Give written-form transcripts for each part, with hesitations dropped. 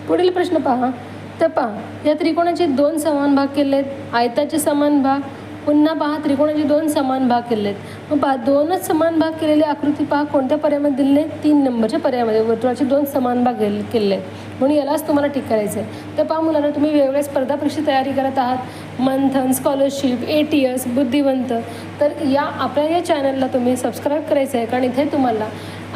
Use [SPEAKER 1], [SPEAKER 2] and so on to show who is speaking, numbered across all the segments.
[SPEAKER 1] पुढील प्रश्न पहा. तर पहा या त्रिकोणाचे 2 समान भाग केले आहेत. आयताचे समान भाग. पुन्हा पहा त्रिकोणाचे 2 समान भाग केले आहेत. मग पहा 2च समान भाग केलेली आकृती पहा कोणत्या पर्यायामध्ये दिलेली आहे? 3 नंबरच्या पर्यायामध्ये. वर्तुळाचे 2 समान भाग केले आहेत म्हणून यालाच तुम्हाला टिक करायचं आहे. तर पहा मुलांना तुम्ही वेगवेगळ्या स्पर्धा परीक्षेची तयारी करत आहात. मंथन, स्कॉलरशिप, ATS, बुद्धिवंत. तर आपल्या या चॅनलला तुम्ही सबस्क्राईब करायचं आहे कारण इथे तुम्हाला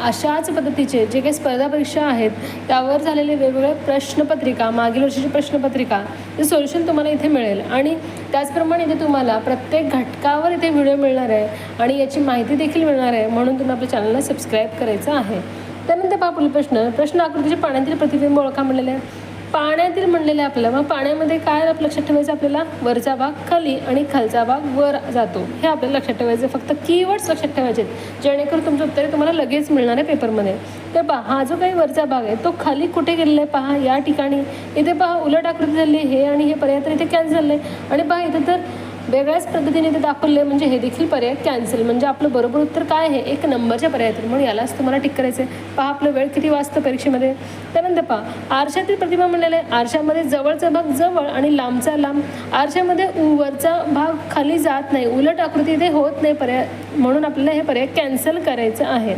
[SPEAKER 1] अशाच पद्धतीचे जे काही स्पर्धा परीक्षा आहेत त्यावर झालेले वेगवेगळे प्रश्नपत्रिका, मागील वर्षीची प्रश्नपत्रिका ते सोल्युशन तुम्हाला इथे मिळेल. आणि त्याचप्रमाणे इथे तुम्हाला प्रत्येक घटकावर इथे व्हिडिओ मिळणार आहे आणि याची माहिती देखील मिळणार आहे. म्हणून तुम्ही आपल्या चॅनलला सबस्क्राईब करायचं आहे. त्यानंतर पहा पुढील प्रश्न आकृतीचे पाण्यातील प्रतिबिंब ओळखा म्हणलेले आहे. पाण्यातील म्हणलेले आपल्याला मग पाण्यामध्ये काय लक्षात ठेवायचं आपल्याला? वरचा भाग खाली आणि खालचा भाग वर जातो हे आपल्याला लक्षात ठेवायचं. फक्त कीवर्ड्स लक्षात ठेवायचे आहेत जेणेकरून तुमचं उत्तर तुम्हाला लगेच मिळणार आहे पेपरमध्ये. तर पहा हा जो काही वरचा भाग आहे तो खाली कुठे गेलेला आहे पहा या ठिकाणी. इथे पहा उलट आकृती झाली हे आणि हे पर्याय तर इथे कॅन्सल झालं आहे. आणि पहा इथे तर वेगळ्याच पद्धतीने ते दाखवले म्हणजे हे देखील पर्याय कॅन्सल. म्हणजे आपलं बरोबर उत्तर काय आहे? 1 नंबरच्या पर्यायात. म्हणून यालाच तुम्हाला टिक करायचं आहे. पहा आपलं वेळ किती वाजतं परीक्षेमध्ये. त्यानंतर पहा आरशातील प्रतिमा म्हणलेलं आहे. आरशामध्ये जवळचा भाग जवळ आणि लांबचा लांब. आरशामध्ये वरचा भाग खाली जात नाही. उलट आकृती इथे होत नाही पर्याय म्हणून आपल्याला हे पर्याय कॅन्सल करायचं आहे.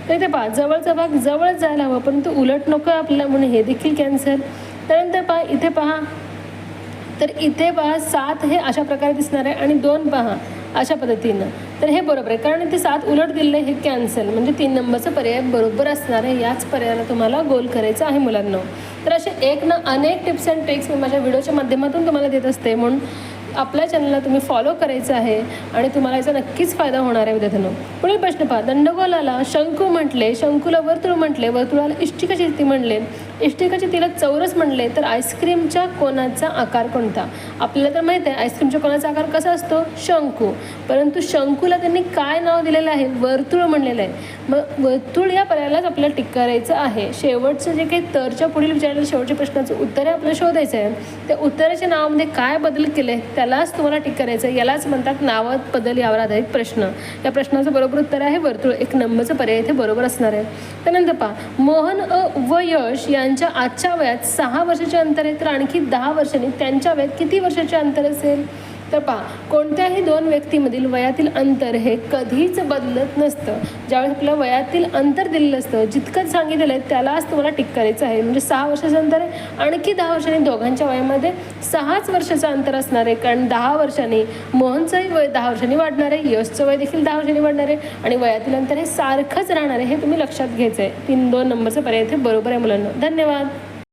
[SPEAKER 1] तर इथे पहा जवळचा भाग जवळ जायला हवं परंतु उलट नको आपल्याला म्हणून हे देखील कॅन्सल. त्यानंतर पहा इथे पहा तर इथे पहा 7 हे अशा प्रकारे दिसणार आहे आणि 2 पहा अशा पद्धतीनं. तर हे बरोबर आहे कारण इथे 7 उलट दिलेलं आहे हे कॅन्सल. म्हणजे 3 नंबरचा पर्याय बरोबर असणार आहे. याच पर्यायाला तुम्हाला गोल करायचं आहे मुलांना. तर असे अनेक टिप्स अँड ट्रिक्स मी माझ्या व्हिडिओच्या माध्यमातून तुम्हाला देत असते. म्हणून आपल्या चॅनलला तुम्ही फॉलो करायचं आहे आणि तुम्हाला याचा नक्कीच फायदा होणार आहे विद्यार्थ्यांनो. पुढील प्रश्न पहा. दंडगोलाला शंकू म्हटले, शंकूला वर्तुळ म्हटले, वर्तुळाला इष्टिकाची ती म्हणले, इष्टिकाची तिला चौरस म्हणले. तर आईस्क्रीमच्या कोणाचा आकार कोणता? आपल्याला तर माहीत आहे आईस्क्रीमच्या कोणाचा आकार कसा असतो? शंकू. परंतु शंकूला त्यांनी काय नाव दिलेलं आहे? वर्तुळ म्हणलेलं आहे. मग वर्तुळ या पर्यायालाच आपल्याला टिक करायचं आहे. शेवटचं जे काही तरच्या पुढील विचारलेल्या शेवटच्या प्रश्नाचं उत्तर आहे आपल्याला शोधायचं आहे. त्या उत्तराच्या नावामध्ये काय बदल केले त्यालाच तुम्हाला टिक करायचं आहे. यालाच म्हणतात नावात बदल यावर आधारित प्रश्न. या प्रश्नाचं बरोबर उत्तर आहे वर्तुळ. 1 नंबरचं पर्याय इथे बरोबर असणार आहे. त्यानंतर पहा मोहन व यश यांच्या आजच्या वयात 6 वर्षाचे अंतर आहे. तर आणखी 10 वर्षांनी त्यांच्या वयात किती वर्षाचे अंतर असेल? तर पहा कोणत्याही 2 व्यक्तीमधील वयातील अंतर हे कधीच बदलत नसतं. ज्यावेळेस आपल्या वयातील अंतर दिलेलं असतं जितकं सांगितलेलं आहे त्यालाच तुम्हाला टिक करायचं आहे. म्हणजे 6 वर्षाचं अंतर आहे आणखी 10 वर्षांनी दोघांच्या वयामध्ये 6च वर्षाचं अंतर असणार आहे. कारण 10 वर्षांनी मोहनचंही वय 10 वर्षांनी वाढणार आहे, यशचं वय देखील 10 वर्षांनी वाढणार आहे आणि वयातील अंतर हे सारखंच राहणार आहे. हे तुम्ही लक्षात घ्यायचं आहे. 2 नंबरचं पर्याय इथे बरोबर आहे मुलांना. धन्यवाद.